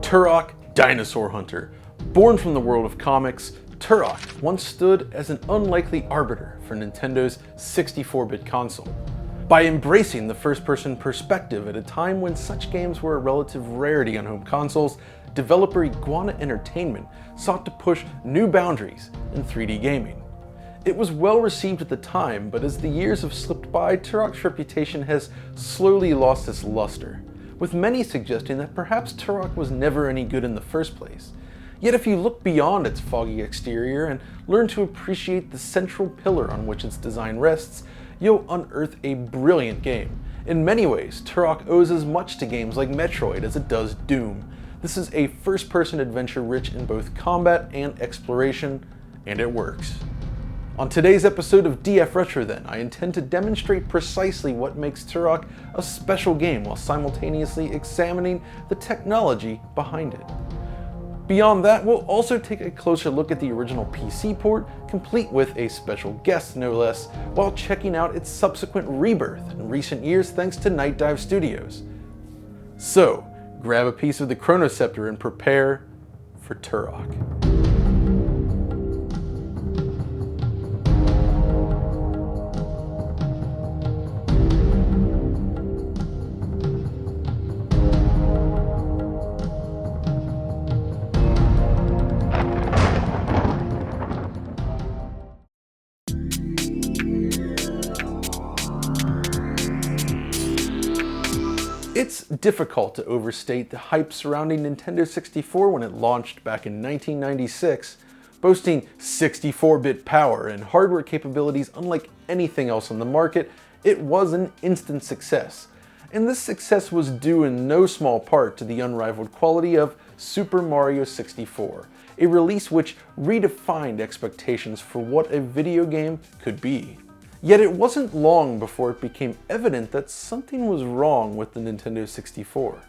Turok Dinosaur Hunter. Born from the world of comics, Turok once stood as an unlikely arbiter for Nintendo's 64-bit console. By embracing the first-person perspective at a time when such games were a relative rarity on home consoles, developer Iguana Entertainment sought to push new boundaries in 3D gaming. It was well received at the time, but as the years have slipped by, Turok's reputation has slowly lost its luster, with many suggesting that perhaps Turok was never any good in the first place. Yet if you look beyond its foggy exterior and learn to appreciate the central pillar on which its design rests, you'll unearth a brilliant game. In many ways, Turok owes as much to games like Metroid as it does Doom. This is a first-person adventure rich in both combat and exploration, and it works. On today's episode of DF Retro then, I intend to demonstrate precisely what makes Turok a special game while simultaneously examining the technology behind it. Beyond that, we'll also take a closer look at the original PC port, complete with a special guest no less, while checking out its subsequent rebirth in recent years thanks to Night Dive Studios. So, grab a piece of the Chronoceptor and prepare for Turok. It's difficult to overstate the hype surrounding Nintendo 64 when it launched back in 1996. Boasting 64-bit power and hardware capabilities unlike anything else on the market, it was an instant success. And this success was due in no small part to the unrivaled quality of Super Mario 64, a release which redefined expectations for what a video game could be. Yet it wasn't long before it became evident that something was wrong with the Nintendo 64.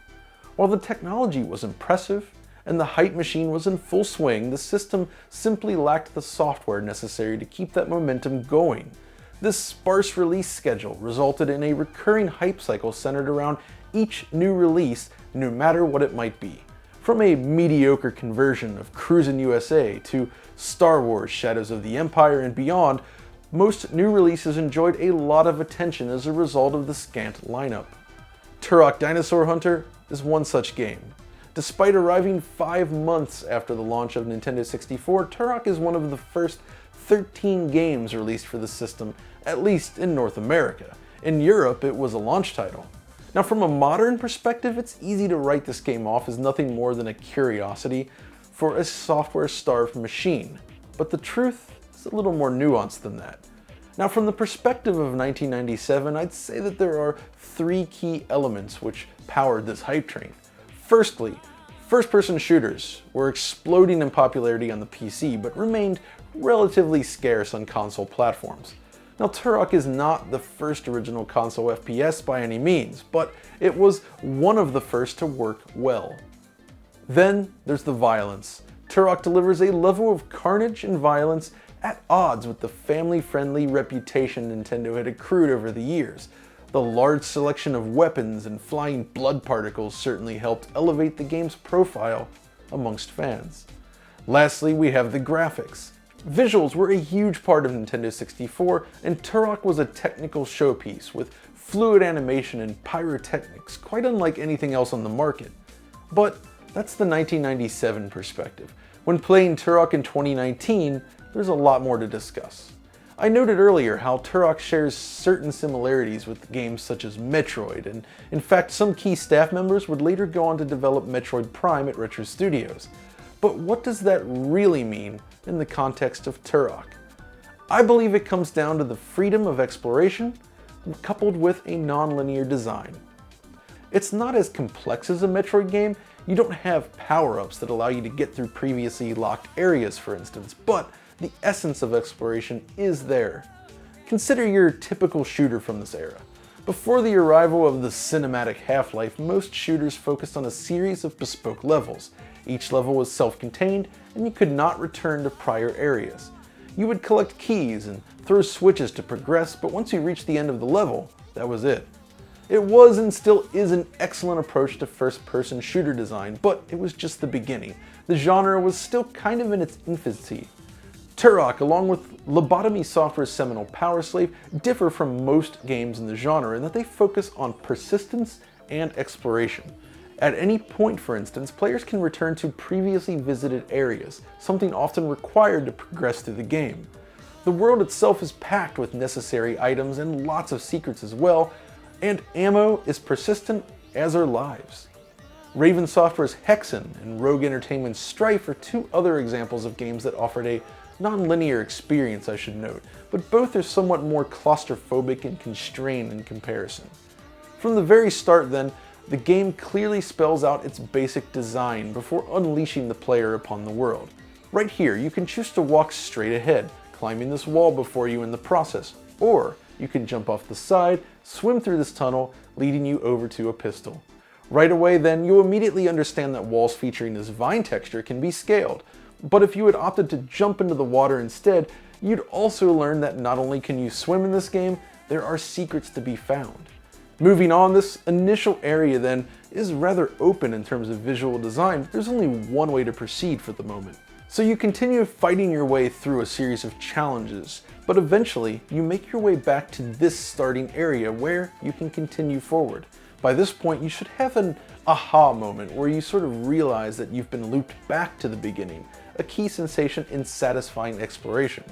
While the technology was impressive and the hype machine was in full swing, the system simply lacked the software necessary to keep that momentum going. This sparse release schedule resulted in a recurring hype cycle centered around each new release, no matter what it might be. From a mediocre conversion of Cruisin' USA to Star Wars Shadows of the Empire and beyond, most new releases enjoyed a lot of attention as a result of the scant lineup. Turok Dinosaur Hunter is one such game. Despite arriving 5 months after the launch of Nintendo 64, Turok is one of the first 13 games released for the system, at least in North America. In Europe, it was a launch title. Now, from a modern perspective, it's easy to write this game off as nothing more than a curiosity for a software-starved machine. But the truth is a little more nuanced than that. Now, from the perspective of 1997, I'd say that there are 3 key elements which powered this hype train. Firstly, first-person shooters were exploding in popularity on the PC, but remained relatively scarce on console platforms. Now, Turok is not the first original console FPS by any means, but it was one of the first to work well. Then there's the violence. Turok delivers a level of carnage and violence at odds with the family-friendly reputation Nintendo had accrued over the years. The large selection of weapons and flying blood particles certainly helped elevate the game's profile amongst fans. Lastly, we have the graphics. Visuals were a huge part of Nintendo 64, and Turok was a technical showpiece with fluid animation and pyrotechnics, quite unlike anything else on the market. But that's the 1997 perspective. When playing Turok in 2019, there's a lot more to discuss. I noted earlier how Turok shares certain similarities with games such as Metroid, and in fact some key staff members would later go on to develop Metroid Prime at Retro Studios. But what does that really mean in the context of Turok? I believe it comes down to the freedom of exploration coupled with a non-linear design. It's not as complex as a Metroid game. You don't have power-ups that allow you to get through previously locked areas, for instance, but the essence of exploration is there. Consider your typical shooter from this era. Before the arrival of the cinematic Half-Life, most shooters focused on a series of bespoke levels. Each level was self-contained, and you could not return to prior areas. You would collect keys and throw switches to progress, but once you reached the end of the level, that was it. It was and still is an excellent approach to first-person shooter design, but it was just the beginning. The genre was still kind of in its infancy. Turok, along with Lobotomy Software's seminal Power Slave, differ from most games in the genre in that they focus on persistence and exploration. At any point, for instance, players can return to previously visited areas, something often required to progress through the game. The world itself is packed with necessary items and lots of secrets as well, and ammo is persistent as are lives. Raven Software's Hexen and Rogue Entertainment's Strife are two other examples of games that offered a non-linear experience, I should note, but both are somewhat more claustrophobic and constrained in comparison. From the very start then, the game clearly spells out its basic design before unleashing the player upon the world. Right here, you can choose to walk straight ahead, climbing this wall before you in the process, or you can jump off the side, swim through this tunnel, leading you over to a pistol. Right away then, you'll immediately understand that walls featuring this vine texture can be scaled, but if you had opted to jump into the water instead, you'd also learn that not only can you swim in this game, there are secrets to be found. Moving on, this initial area then is rather open in terms of visual design, but there's only one way to proceed for the moment. So you continue fighting your way through a series of challenges, but eventually you make your way back to this starting area where you can continue forward. By this point, you should have an aha moment where you sort of realize that you've been looped back to the beginning, a key sensation in satisfying exploration.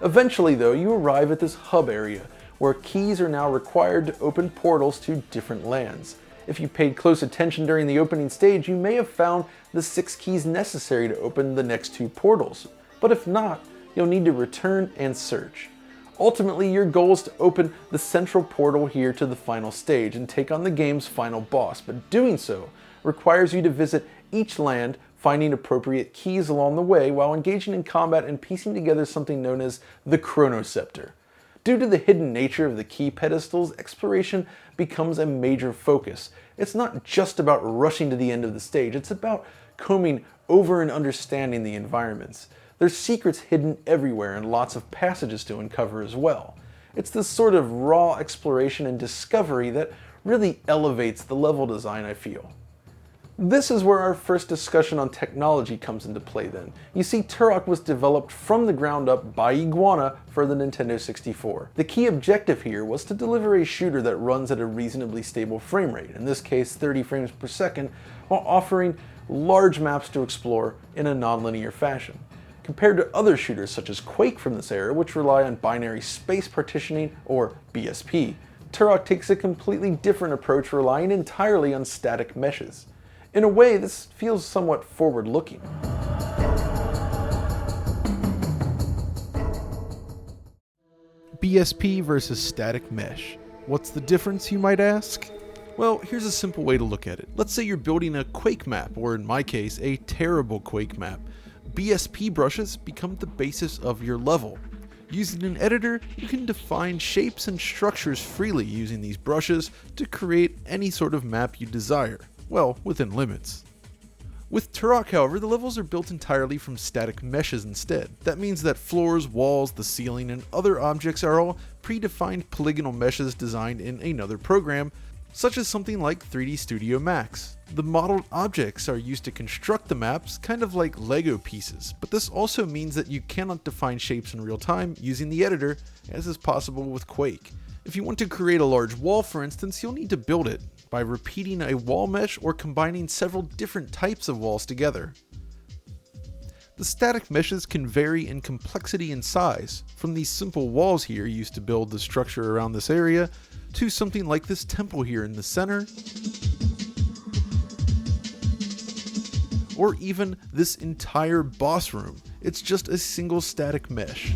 Eventually though, you arrive at this hub area, where keys are now required to open portals to different lands. If you paid close attention during the opening stage, you may have found the 6 keys necessary to open the next 2 portals, but if not, you'll need to return and search. Ultimately, your goal is to open the central portal here to the final stage and take on the game's final boss, but doing so requires you to visit each land, finding appropriate keys along the way while engaging in combat and piecing together something known as the Chronoscepter. Due to the hidden nature of the key pedestals, exploration becomes a major focus. It's not just about rushing to the end of the stage, it's about combing over and understanding the environments. There's secrets hidden everywhere and lots of passages to uncover as well. It's this sort of raw exploration and discovery that really elevates the level design, I feel. This is where our first discussion on technology comes into play then. You see, Turok was developed from the ground up by Iguana for the Nintendo 64. The key objective here was to deliver a shooter that runs at a reasonably stable frame rate, in this case 30 frames per second, while offering large maps to explore in a non-linear fashion. Compared to other shooters such as Quake from this era, which rely on binary space partitioning or BSP, Turok takes a completely different approach, relying entirely on static meshes. In a way, this feels somewhat forward-looking. BSP versus static mesh. What's the difference, you might ask? Well, here's a simple way to look at it. Let's say you're building a Quake map, or in my case, a terrible Quake map. BSP brushes become the basis of your level. Using an editor, you can define shapes and structures freely using these brushes to create any sort of map you desire. Well, within limits. With Turok, however, the levels are built entirely from static meshes instead. That means that floors, walls, the ceiling, and other objects are all predefined polygonal meshes designed in another program, such as something like 3D Studio Max. The modeled objects are used to construct the maps, kind of like Lego pieces, but this also means that you cannot define shapes in real time using the editor, as is possible with Quake. If you want to create a large wall, for instance, you'll need to build it by repeating a wall mesh or combining several different types of walls together. The static meshes can vary in complexity and size, from these simple walls here used to build the structure around this area, to something like this temple here in the center, or even this entire boss room. It's just a single static mesh.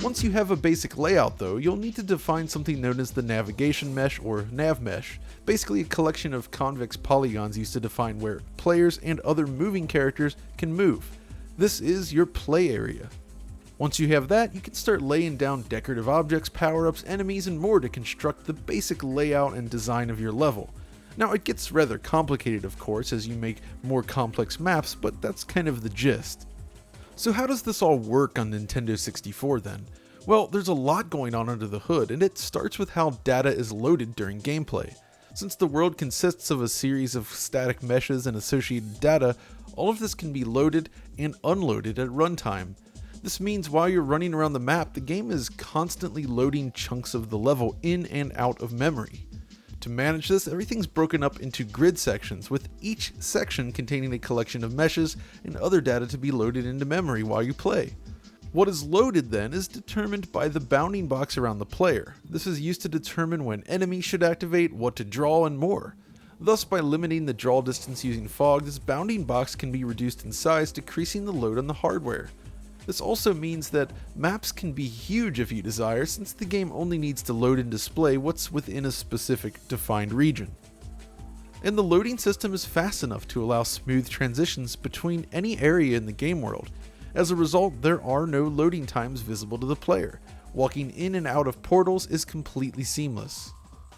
Once you have a basic layout though, you'll need to define something known as the navigation mesh or nav mesh, basically a collection of convex polygons used to define where players and other moving characters can move. This is your play area. Once you have that, you can start laying down decorative objects, power-ups, enemies, and more to construct the basic layout and design of your level. Now, it gets rather complicated, of course, as you make more complex maps, but that's kind of the gist. So how does this all work on Nintendo 64 then? Well, there's a lot going on under the hood, and it starts with how data is loaded during gameplay. Since the world consists of a series of static meshes and associated data, all of this can be loaded and unloaded at runtime. This means while you're running around the map, the game is constantly loading chunks of the level in and out of memory. To manage this, everything's broken up into grid sections, with each section containing a collection of meshes and other data to be loaded into memory while you play. What is loaded then is determined by the bounding box around the player. This is used to determine when enemies should activate, what to draw, and more. Thus, by limiting the draw distance using fog, this bounding box can be reduced in size, decreasing the load on the hardware. This also means that maps can be huge if you desire, since the game only needs to load and display what's within a specific defined region. And the loading system is fast enough to allow smooth transitions between any area in the game world. As a result, there are no loading times visible to the player. Walking in and out of portals is completely seamless.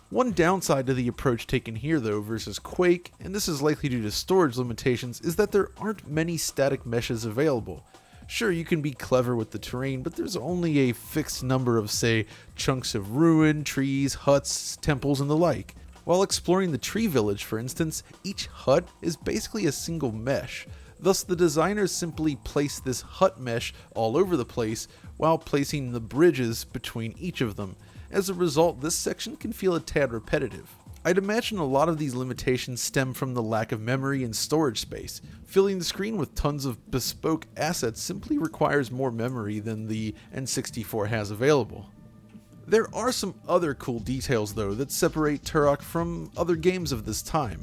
One downside to the approach taken here though versus Quake, and this is likely due to storage limitations, is that there aren't many static meshes available. Sure, you can be clever with the terrain, but there's only a fixed number of, say, chunks of ruin, trees, huts, temples, and the like. While exploring the tree village, for instance, each hut is basically a single mesh. Thus, the designers simply place this hut mesh all over the place while placing the bridges between each of them. As a result, this section can feel a tad repetitive. I'd imagine a lot of these limitations stem from the lack of memory and storage space. Filling the screen with tons of bespoke assets simply requires more memory than the N64 has available. There are some other cool details though that separate Turok from other games of this time.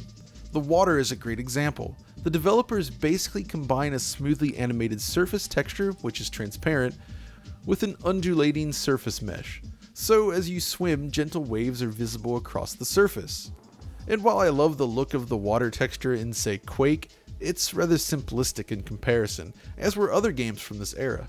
The water is a great example. The developers basically combine a smoothly animated surface texture, which is transparent, with an undulating surface mesh. So as you swim, gentle waves are visible across the surface. And while I love the look of the water texture in, say, Quake, it's rather simplistic in comparison, as were other games from this era.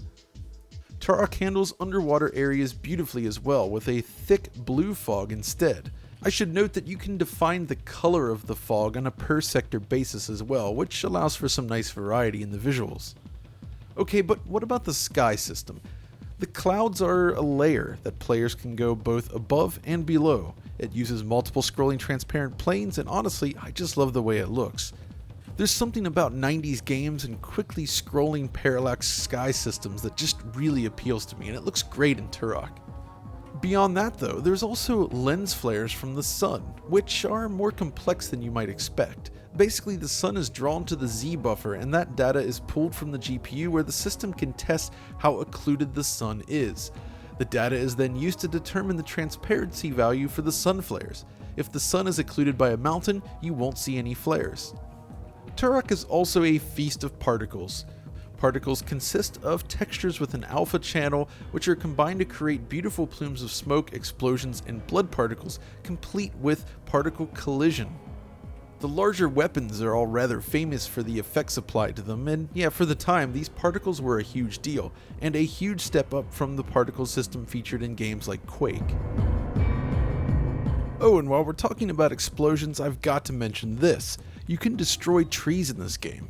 Turok handles underwater areas beautifully as well, with a thick blue fog instead. I should note that you can define the color of the fog on a per sector basis as well, which allows for some nice variety in the visuals. Okay, but what about the sky system? The clouds are a layer that players can go both above and below. It uses multiple scrolling transparent planes, and honestly, I just love the way it looks. There's something about 90s games and quickly scrolling parallax sky systems that just really appeals to me, and it looks great in Turok. Beyond that though, there's also lens flares from the sun, which are more complex than you might expect. Basically, the sun is drawn to the Z buffer, and that data is pulled from the GPU where the system can test how occluded the sun is. The data is then used to determine the transparency value for the sun flares. If the sun is occluded by a mountain, you won't see any flares. Turok is also a feast of particles. Particles consist of textures with an alpha channel, which are combined to create beautiful plumes of smoke, explosions, and blood particles, complete with particle collision. The larger weapons are all rather famous for the effects applied to them, and yeah, for the time, these particles were a huge deal, and a huge step up from the particle system featured in games like Quake. Oh, and while we're talking about explosions, I've got to mention this. You can destroy trees in this game.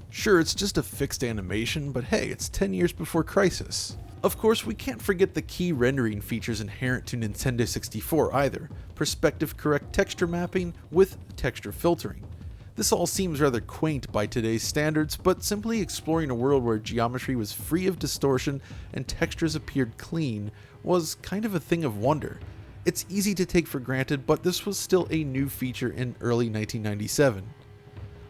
Sure, it's just a fixed animation, but hey, it's 10 years before Crisis. Of course, we can't forget the key rendering features inherent to Nintendo 64 either, perspective correct texture mapping with texture filtering. This all seems rather quaint by today's standards, but simply exploring a world where geometry was free of distortion and textures appeared clean was kind of a thing of wonder. It's easy to take for granted, but this was still a new feature in early 1997.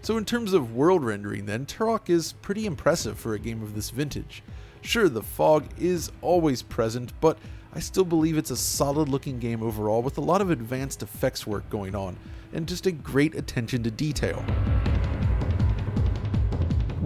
So in terms of world rendering then, Turok is pretty impressive for a game of this vintage. Sure, the fog is always present, but I still believe it's a solid looking game overall with a lot of advanced effects work going on, and just a great attention to detail.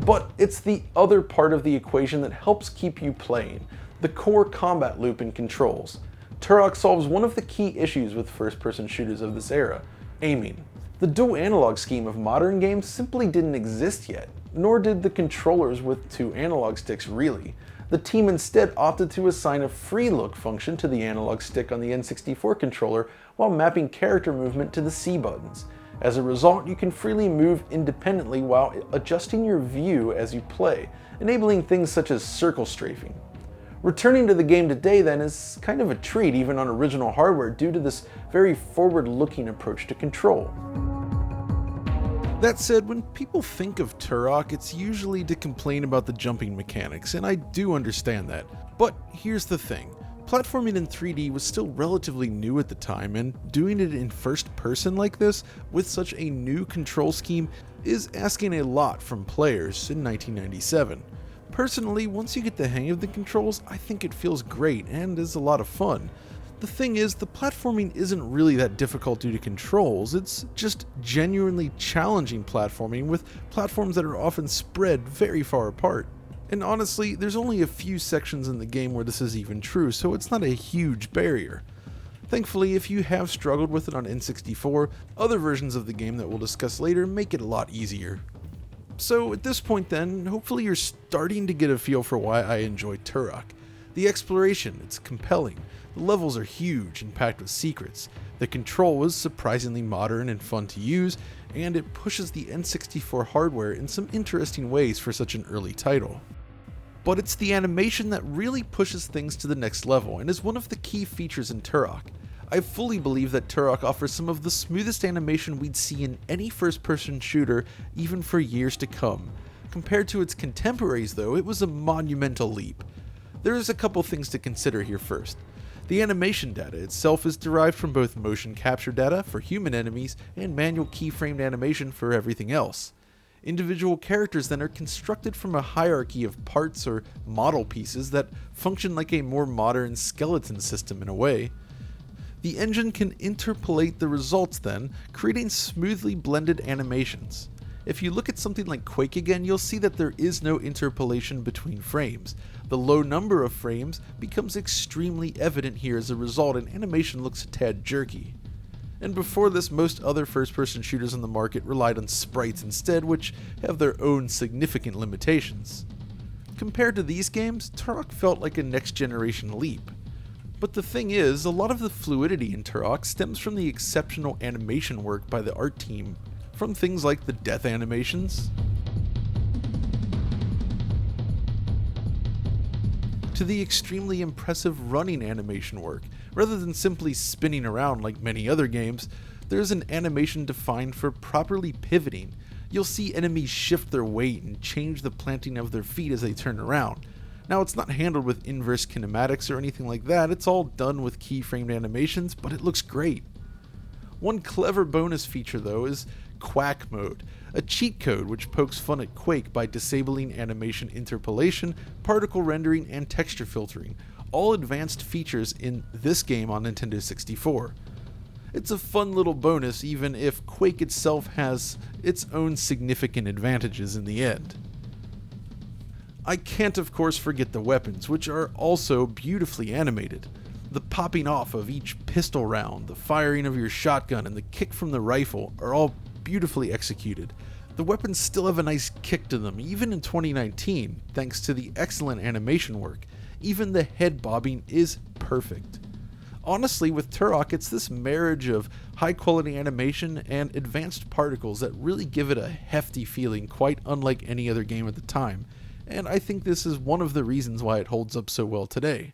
But it's the other part of the equation that helps keep you playing, the core combat loop and controls. Turok solves one of the key issues with first-person shooters of this era, aiming. The dual analog scheme of modern games simply didn't exist yet, nor did the controllers with two analog sticks really. The team instead opted to assign a free look function to the analog stick on the N64 controller while mapping character movement to the C buttons. As a result, you can freely move independently while adjusting your view as you play, enabling things such as circle strafing. Returning to the game today then is kind of a treat even on original hardware due to this very forward-looking approach to control. That said, when people think of Turok, it's usually to complain about the jumping mechanics, and I do understand that. But here's the thing. Platforming in 3D was still relatively new at the time, and doing it in first person like this, with such a new control scheme, is asking a lot from players in 1997. Personally, once you get the hang of the controls, I think it feels great and is a lot of fun. The thing is, the platforming isn't really that difficult due to controls, it's just genuinely challenging platforming with platforms that are often spread very far apart. And honestly, there's only a few sections in the game where this is even true, so it's not a huge barrier. Thankfully, if you have struggled with it on N64, other versions of the game that we'll discuss later make it a lot easier. So at this point then, hopefully you're starting to get a feel for why I enjoy Turok. The exploration, it's compelling. The levels are huge and packed with secrets. The control was surprisingly modern and fun to use, and it pushes the N64 hardware in some interesting ways for such an early title. But it's the animation that really pushes things to the next level and is one of the key features in Turok. I fully believe that Turok offers some of the smoothest animation we'd see in any first-person shooter even for years to come. Compared to its contemporaries though, it was a monumental leap. There's a couple things to consider here first. The animation data itself is derived from both motion capture data for human enemies and manual keyframed animation for everything else. Individual characters then are constructed from a hierarchy of parts or model pieces that function like a more modern skeleton system in a way. The engine can interpolate the results then, creating smoothly blended animations. If you look at something like Quake again, you'll see that there is no interpolation between frames. The low number of frames becomes extremely evident here as a result, and animation looks a tad jerky. And before this, most other first-person shooters on the market relied on sprites instead, which have their own significant limitations. Compared to these games, Turok felt like a next-generation leap. But the thing is, a lot of the fluidity in Turok stems from the exceptional animation work by the art team, from things like the death animations, to the extremely impressive running animation work. Rather than simply spinning around like many other games, there's an animation defined for properly pivoting. You'll see enemies shift their weight and change the planting of their feet as they turn around. Now, it's not handled with inverse kinematics or anything like that, it's all done with keyframed animations, but it looks great. One clever bonus feature though is Quack mode, a cheat code which pokes fun at Quake by disabling animation interpolation, particle rendering, and texture filtering, all advanced features in this game on Nintendo 64. It's a fun little bonus even if Quake itself has its own significant advantages in the end. I can't of course forget the weapons, which are also beautifully animated. The popping off of each pistol round, the firing of your shotgun, and the kick from the rifle are all beautifully executed. The weapons still have a nice kick to them, even in 2019, thanks to the excellent animation work. Even the head bobbing is perfect. Honestly, with Turok, it's this marriage of high quality animation and advanced particles that really give it a hefty feeling, quite unlike any other game at the time, and I think this is one of the reasons why it holds up so well today.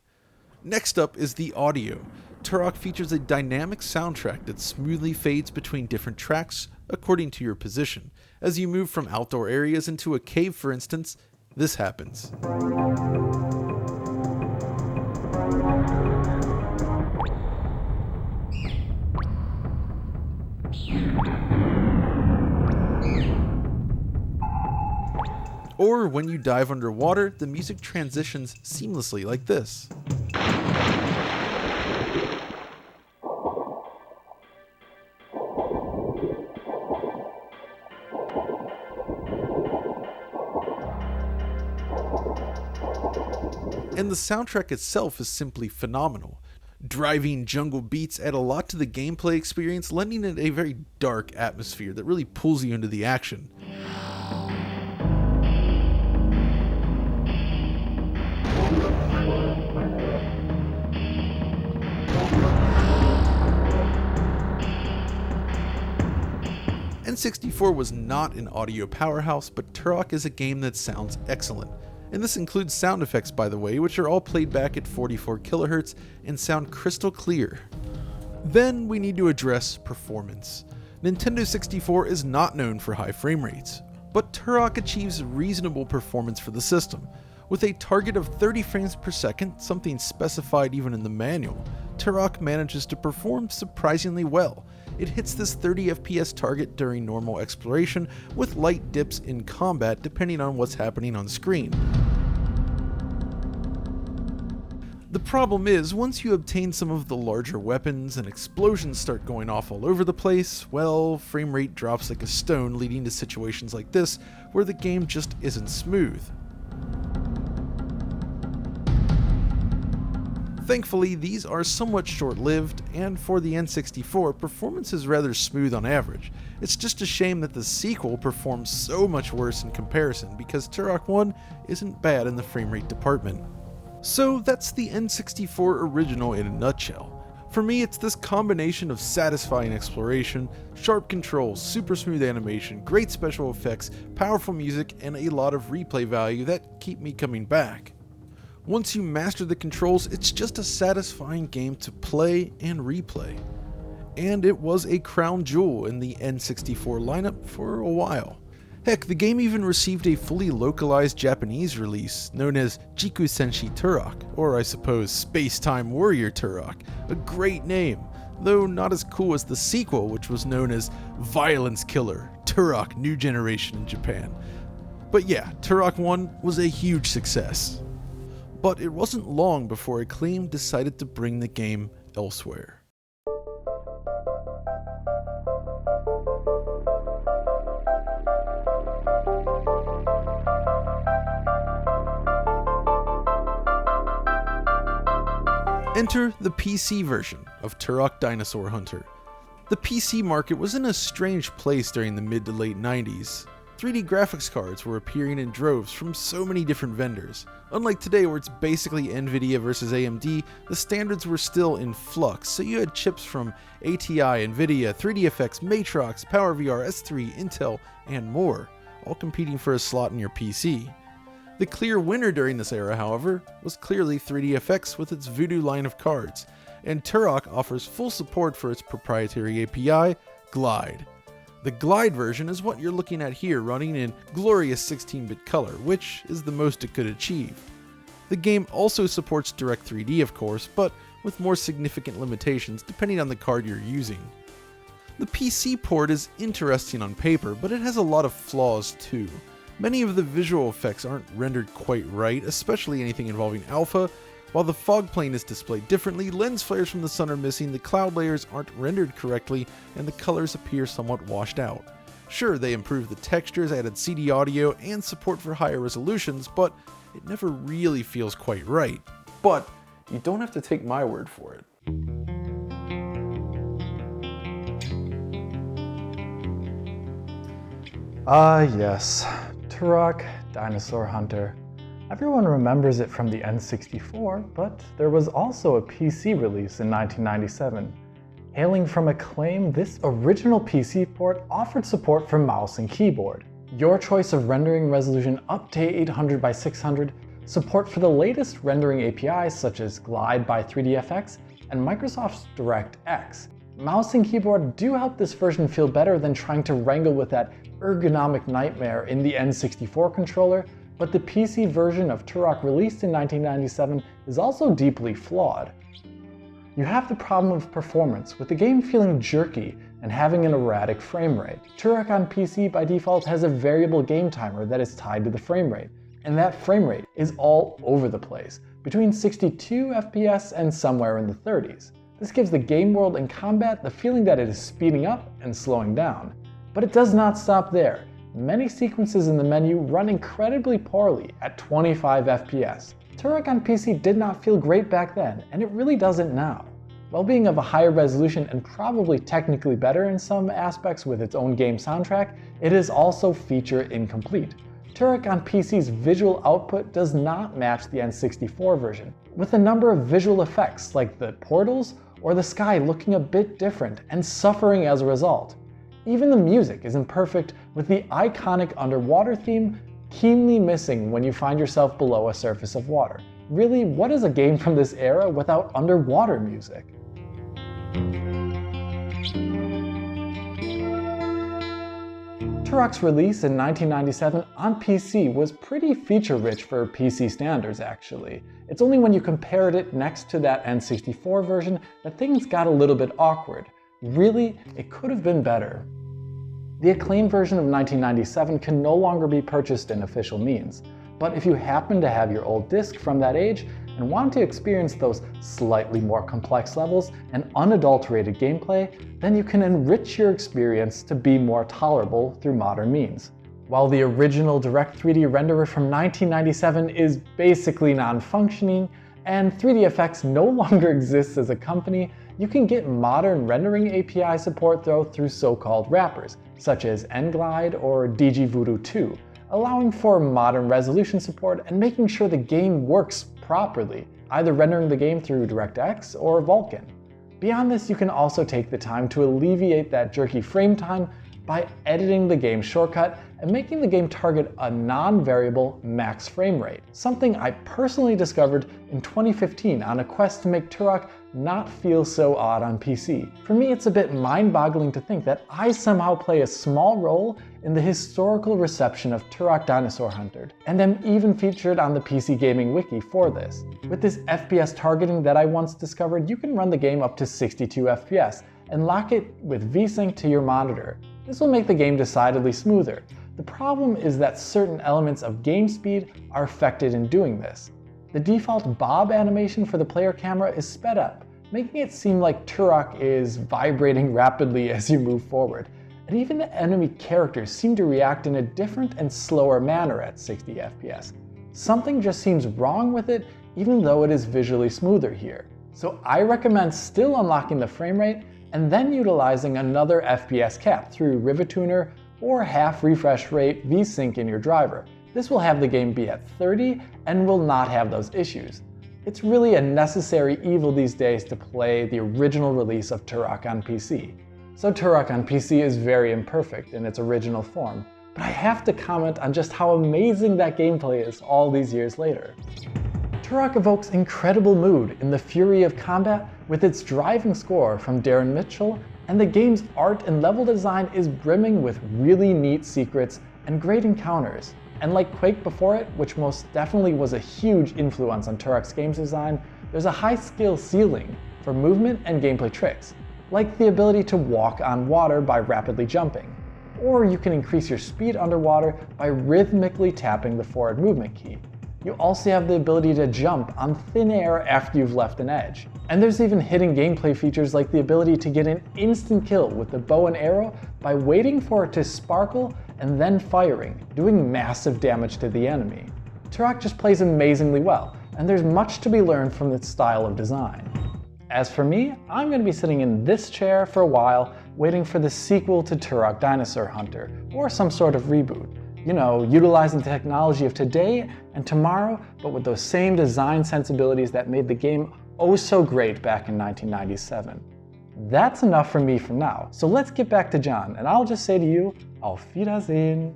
Next up is the audio. Turok features a dynamic soundtrack that smoothly fades between different tracks according to your position. As you move from outdoor areas into a cave, for instance, this happens. Or when you dive underwater, the music transitions seamlessly like this. And the soundtrack itself is simply phenomenal. Driving jungle beats add a lot to the gameplay experience, lending it a very dark atmosphere that really pulls you into the action. N64 was not an audio powerhouse, but Turok is a game that sounds excellent. And this includes sound effects, by the way, which are all played back at 44 kHz and sound crystal clear. Then we need to address performance. Nintendo 64 is not known for high frame rates, but Turok achieves reasonable performance for the system. With a target of 30 frames per second, something specified even in the manual, Turok manages to perform surprisingly well. It hits this 30 FPS target during normal exploration, with light dips in combat depending on what's happening on screen. The problem is, once you obtain some of the larger weapons and explosions start going off all over the place, well, frame rate drops like a stone, leading to situations like this where the game just isn't smooth. Thankfully, these are somewhat short-lived, and for the N64, performance is rather smooth on average. It's just a shame that the sequel performs so much worse in comparison, because Turok 1 isn't bad in the frame rate department. So that's the N64 original in a nutshell. For me, it's this combination of satisfying exploration, sharp controls, super smooth animation, great special effects, powerful music, and a lot of replay value that keep me coming back. Once you master the controls, it's just a satisfying game to play and replay. And it was a crown jewel in the N64 lineup for a while. Heck, the game even received a fully localized Japanese release known as Jiku Senshi Turok, or I suppose Space-Time Warrior Turok, a great name, though not as cool as the sequel, which was known as Violence Killer Turok New Generation in Japan. But yeah, Turok 1 was a huge success. But it wasn't long before Acclaim decided to bring the game elsewhere. Enter the PC version of Turok Dinosaur Hunter. The PC market was in a strange place during the mid to late 90s. 3D graphics cards were appearing in droves from so many different vendors. Unlike today where it's basically Nvidia versus AMD, the standards were still in flux, so you had chips from ATI, Nvidia, 3DFX, Matrox, PowerVR, S3, Intel, and more, all competing for a slot in your PC. The clear winner during this era, however, was clearly 3DFX with its Voodoo line of cards, and Turok offers full support for its proprietary API, Glide. The Glide version is what you're looking at here, running in glorious 16-bit color, which is the most it could achieve. The game also supports Direct 3D, of course, but with more significant limitations depending on the card you're using. The PC port is interesting on paper, but it has a lot of flaws too. Many of the visual effects aren't rendered quite right, especially anything involving alpha. While the fog plane is displayed differently, lens flares from the sun are missing, the cloud layers aren't rendered correctly, and the colors appear somewhat washed out. Sure, they improved the textures, added CD audio, and support for higher resolutions, but it never really feels quite right. But you don't have to take my word for it. Yes. Turok Dinosaur Hunter. Everyone remembers it from the N64, but there was also a PC release in 1997. Hailing from Acclaim, this original PC port offered support for mouse and keyboard, your choice of rendering resolution up to 800 by 600, support for the latest rendering APIs such as Glide by 3DFX, and Microsoft's DirectX. Mouse and keyboard do help this version feel better than trying to wrangle with that ergonomic nightmare in the N64 controller, but the PC version of Turok released in 1997 is also deeply flawed. You have the problem of performance, with the game feeling jerky and having an erratic frame rate. Turok on PC by default has a variable game timer that is tied to the frame rate, and that frame rate is all over the place, between 62 FPS and somewhere in the 30s. This gives the game world and combat the feeling that it is speeding up and slowing down. But it does not stop there. Many sequences in the menu run incredibly poorly at 25 FPS. Turok on PC did not feel great back then, and it really doesn't now. While being of a higher resolution and probably technically better in some aspects with its own game soundtrack, it is also feature incomplete. Turok on PC's visual output does not match the N64 version, with a number of visual effects like the portals or the sky looking a bit different and suffering as a result. Even the music isn't perfect, with the iconic underwater theme keenly missing when you find yourself below a surface of water. Really, what is a game from this era without underwater music? Turok's release in 1997 on PC was pretty feature-rich for PC standards, actually. It's only when you compared it next to that N64 version that things got a little bit awkward. Really, it could have been better. The acclaimed version of 1997 can no longer be purchased in official means, but if you happen to have your old disc from that age and want to experience those slightly more complex levels and unadulterated gameplay, then you can enrich your experience to be more tolerable through modern means. While the original Direct 3D renderer from 1997 is basically non-functioning, and 3dfx no longer exists as a company, you can get modern rendering API support though through so-called wrappers, such as nglide or dgvoodoo 2, allowing for modern resolution support and making sure the game works properly, either rendering the game through DirectX or Vulkan. Beyond this, you can also take the time to alleviate that jerky frame time by editing the game shortcut and making the game target a non-variable max frame rate, something I personally discovered in 2015 on a quest to make Turok not feel so odd on PC. For me, it's a bit mind-boggling to think that I somehow play a small role in the historical reception of Turok Dinosaur Hunter, and am even featured on the PC Gaming Wiki for this. With this FPS targeting that I once discovered, you can run the game up to 62 FPS and lock it with VSync to your monitor. This will make the game decidedly smoother. The problem is that certain elements of game speed are affected in doing this. The default bob animation for the player camera is sped up, making it seem like Turok is vibrating rapidly as you move forward. And even the enemy characters seem to react in a different and slower manner at 60 FPS. Something just seems wrong with it, even though it is visually smoother here. So I recommend still unlocking the frame rate and then utilizing another FPS cap through Rivetuner or half refresh rate VSync in your driver. This will have the game be at 30 and will not have those issues. It's really a necessary evil these days to play the original release of Turok on PC. So Turok on PC is very imperfect in its original form, but I have to comment on just how amazing that gameplay is all these years later. Turok evokes incredible mood in the fury of combat with its driving score from Darren Mitchell, and the game's art and level design is brimming with really neat secrets and great encounters. And like Quake before it, which most definitely was a huge influence on Turok's games design, there's a high skill ceiling for movement and gameplay tricks, like the ability to walk on water by rapidly jumping. Or you can increase your speed underwater by rhythmically tapping the forward movement key. You also have the ability to jump on thin air after you've left an edge. And there's even hidden gameplay features like the ability to get an instant kill with the bow and arrow by waiting for it to sparkle and then firing, doing massive damage to the enemy. Turok just plays amazingly well, and there's much to be learned from its style of design. As for me, I'm going to be sitting in this chair for a while, waiting for the sequel to Turok Dinosaur Hunter, or some sort of reboot. You know, utilizing the technology of today and tomorrow, but with those same design sensibilities that made the game oh so great back in 1997. That's enough for me for now, so let's get back to John, and I'll just say to you, Auf Wiedersehen.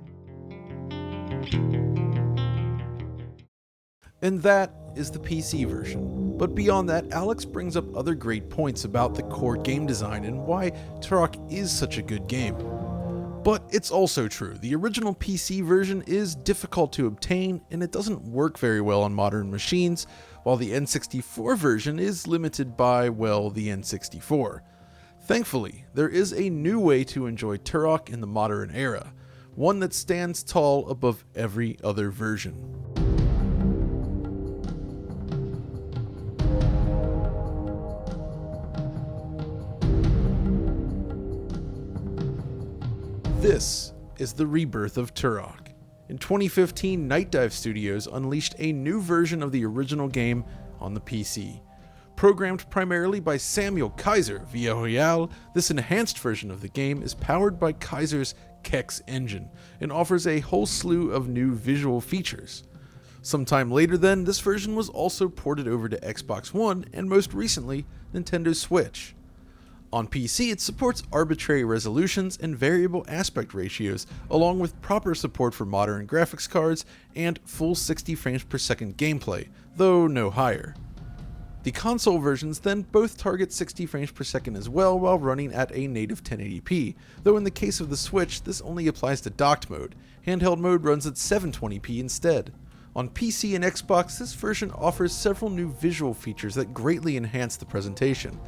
And that is the PC version. But beyond that, Alex brings up other great points about the core game design and why Turok is such a good game. But it's also true, the original PC version is difficult to obtain and it doesn't work very well on modern machines, while the N64 version is limited by, well, the N64. Thankfully, there is a new way to enjoy Turok in the modern era, one that stands tall above every other version. This is the rebirth of Turok. In 2015, Night Dive Studios unleashed a new version of the original game on the PC. Programmed primarily by Samuel Kaiser via Royale, this enhanced version of the game is powered by Kaiser's Kex engine and offers a whole slew of new visual features. Sometime later then, this version was also ported over to Xbox One and most recently, Nintendo Switch. On PC, it supports arbitrary resolutions and variable aspect ratios, along with proper support for modern graphics cards and full 60 frames per second gameplay, though no higher. The console versions then both target 60 frames per second as well while running at a native 1080p, though in the case of the Switch, this only applies to docked mode. Handheld mode runs at 720p instead. On PC and Xbox, this version offers several new visual features that greatly enhance the presentation.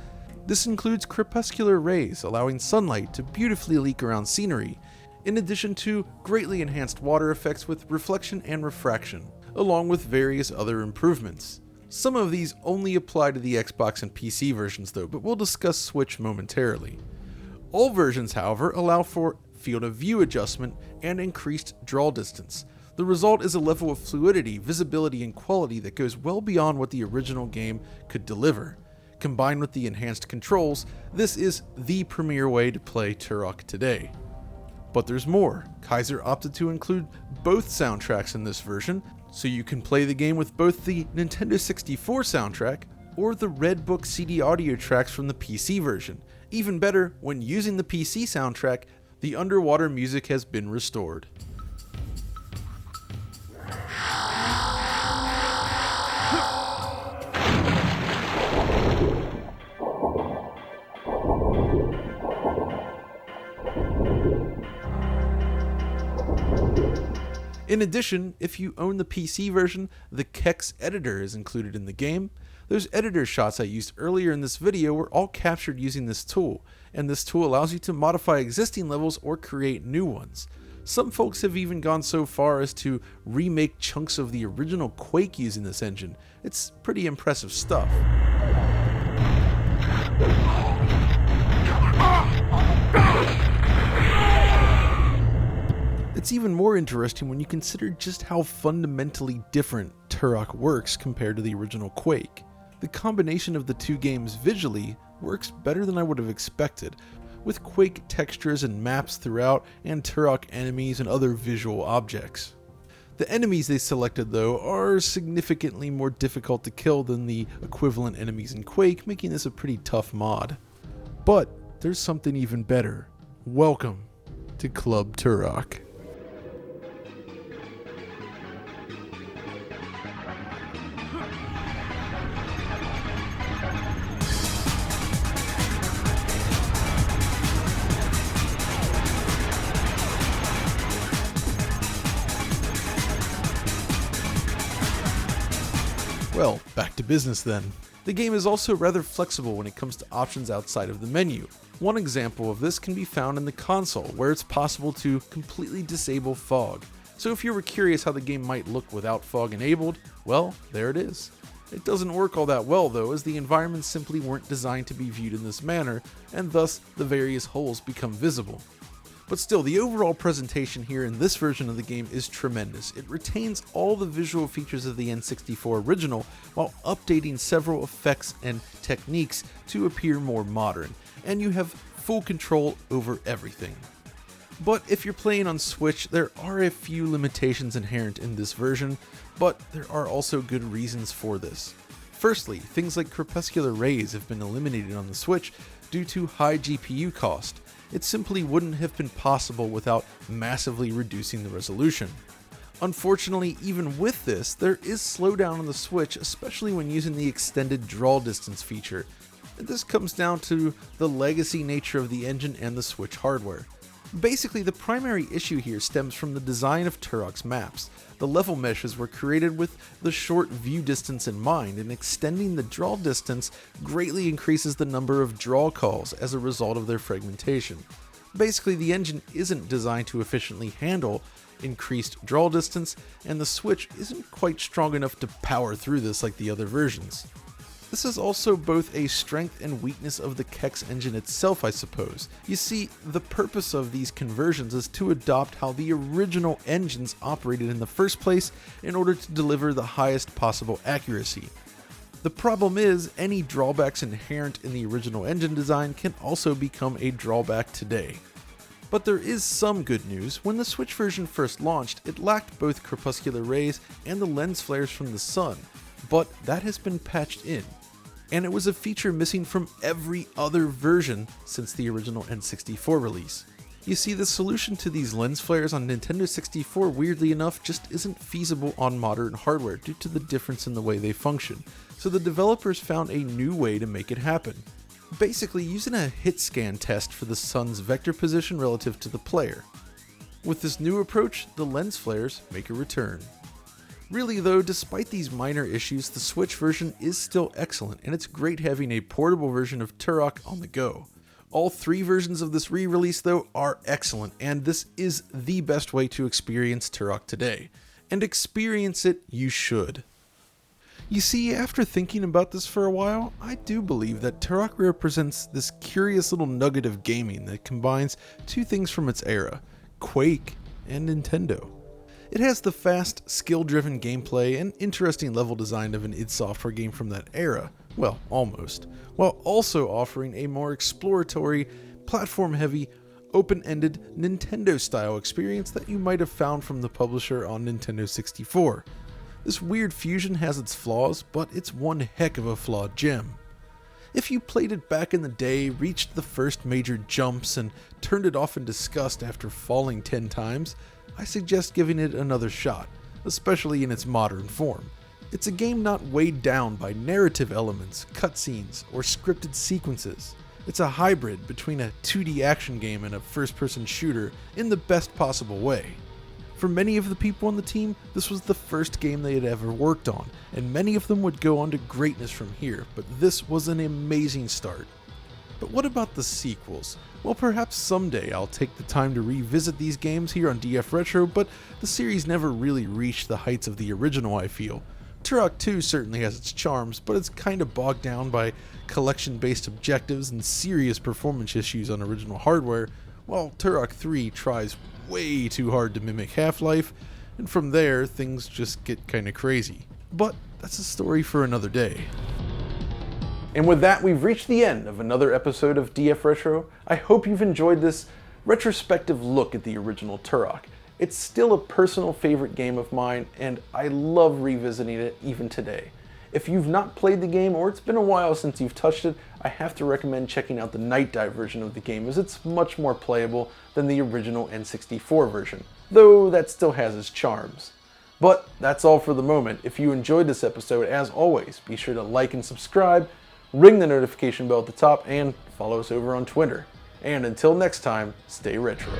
This includes crepuscular rays, allowing sunlight to beautifully leak around scenery, in addition to greatly enhanced water effects with reflection and refraction, along with various other improvements. Some of these only apply to the Xbox and PC versions though, but we'll discuss Switch momentarily. All versions, however, allow for field of view adjustment and increased draw distance. The result is a level of fluidity, visibility, and quality that goes well beyond what the original game could deliver. Combined with the enhanced controls, this is the premier way to play Turok today. But there's more. Kaiser opted to include both soundtracks in this version, so you can play the game with both the Nintendo 64 soundtrack or the Red Book CD audio tracks from the PC version. Even better, when using the PC soundtrack, the underwater music has been restored. In addition, if you own the PC version, the Kex editor is included in the game. Those editor shots I used earlier in this video were all captured using this tool, and this tool allows you to modify existing levels or create new ones. Some folks have even gone so far as to remake chunks of the original Quake using this engine. It's pretty impressive stuff. It's even more interesting when you consider just how fundamentally different Turok works compared to the original Quake. The combination of the two games visually works better than I would have expected, with Quake textures and maps throughout and Turok enemies and other visual objects. The enemies they selected though are significantly more difficult to kill than the equivalent enemies in Quake, making this a pretty tough mod. But there's something even better. Welcome to Club Turok. Well, back to business then. The game is also rather flexible when it comes to options outside of the menu. One example of this can be found in the console, where it's possible to completely disable fog. So if you were curious how the game might look without fog enabled, well, there it is. It doesn't work all that well though, as the environments simply weren't designed to be viewed in this manner, and thus the various holes become visible. But still, the overall presentation here in this version of the game is tremendous. It retains all the visual features of the N64 original while updating several effects and techniques to appear more modern, and you have full control over everything. But if you're playing on Switch, there are a few limitations inherent in this version, but there are also good reasons for this. Firstly, things like crepuscular rays have been eliminated on the Switch due to high GPU cost. It simply wouldn't have been possible without massively reducing the resolution. Unfortunately, even with this, there is slowdown on the Switch, especially when using the extended draw distance feature. And this comes down to the legacy nature of the engine and the Switch hardware. Basically, the primary issue here stems from the design of Turok's maps. The level meshes were created with the short view distance in mind, and extending the draw distance greatly increases the number of draw calls as a result of their fragmentation. Basically, the engine isn't designed to efficiently handle increased draw distance, and the Switch isn't quite strong enough to power through this like the other versions. This is also both a strength and weakness of the Kex engine itself, I suppose. You see, the purpose of these conversions is to adopt how the original engines operated in the first place in order to deliver the highest possible accuracy. The problem is, any drawbacks inherent in the original engine design can also become a drawback today. But there is some good news. When the Switch version first launched, it lacked both crepuscular rays and the lens flares from the sun, but that has been patched in. and it was a feature missing from every other version since the original N64 release. You see, the solution to these lens flares on Nintendo 64, weirdly enough, just isn't feasible on modern hardware due to the difference in the way they function, so the developers found a new way to make it happen. Basically using a hit scan test for the sun's vector position relative to the player. With this new approach, the lens flares make a return. Really though, despite these minor issues, the Switch version is still excellent, and it's great having a portable version of Turok on the go. All 3 versions of this re-release though are excellent, and this is the best way to experience Turok today. And experience it you should. You see, after thinking about this for a while, I do believe that Turok represents this curious little nugget of gaming that combines 2 things from its era, Quake and Nintendo. It has the fast, skill-driven gameplay and interesting level design of an id Software game from that era, well, almost, while also offering a more exploratory, platform-heavy, open-ended Nintendo-style experience that you might have found from the publisher on Nintendo 64. This weird fusion has its flaws, but it's one heck of a flawed gem. If you played it back in the day, reached the first major jumps, and turned it off in disgust after falling 10 times, I suggest giving it another shot, especially in its modern form. It's a game not weighed down by narrative elements, cutscenes, or scripted sequences. It's a hybrid between a 2D action game and a first-person shooter in the best possible way. For many of the people on the team, this was the first game they had ever worked on, and many of them would go on to greatness from here, but this was an amazing start. But what about the sequels? Well, perhaps someday I'll take the time to revisit these games here on DF Retro, but the series never really reached the heights of the original, I feel. Turok 2 certainly has its charms, but it's kinda bogged down by collection-based objectives and serious performance issues on original hardware, while Turok 3 tries way too hard to mimic Half-Life, and from there, things just get kinda crazy. But that's a story for another day. And with that, we've reached the end of another episode of DF Retro. I hope you've enjoyed this retrospective look at the original Turok. It's still a personal favorite game of mine, and I love revisiting it even today. If you've not played the game, or it's been a while since you've touched it, I have to recommend checking out the Night Dive version of the game, as it's much more playable than the original N64 version, though that still has its charms. But that's all for the moment. If you enjoyed this episode, as always, be sure to like and subscribe, ring the notification bell at the top, and follow us over on Twitter. And until next time, stay retro.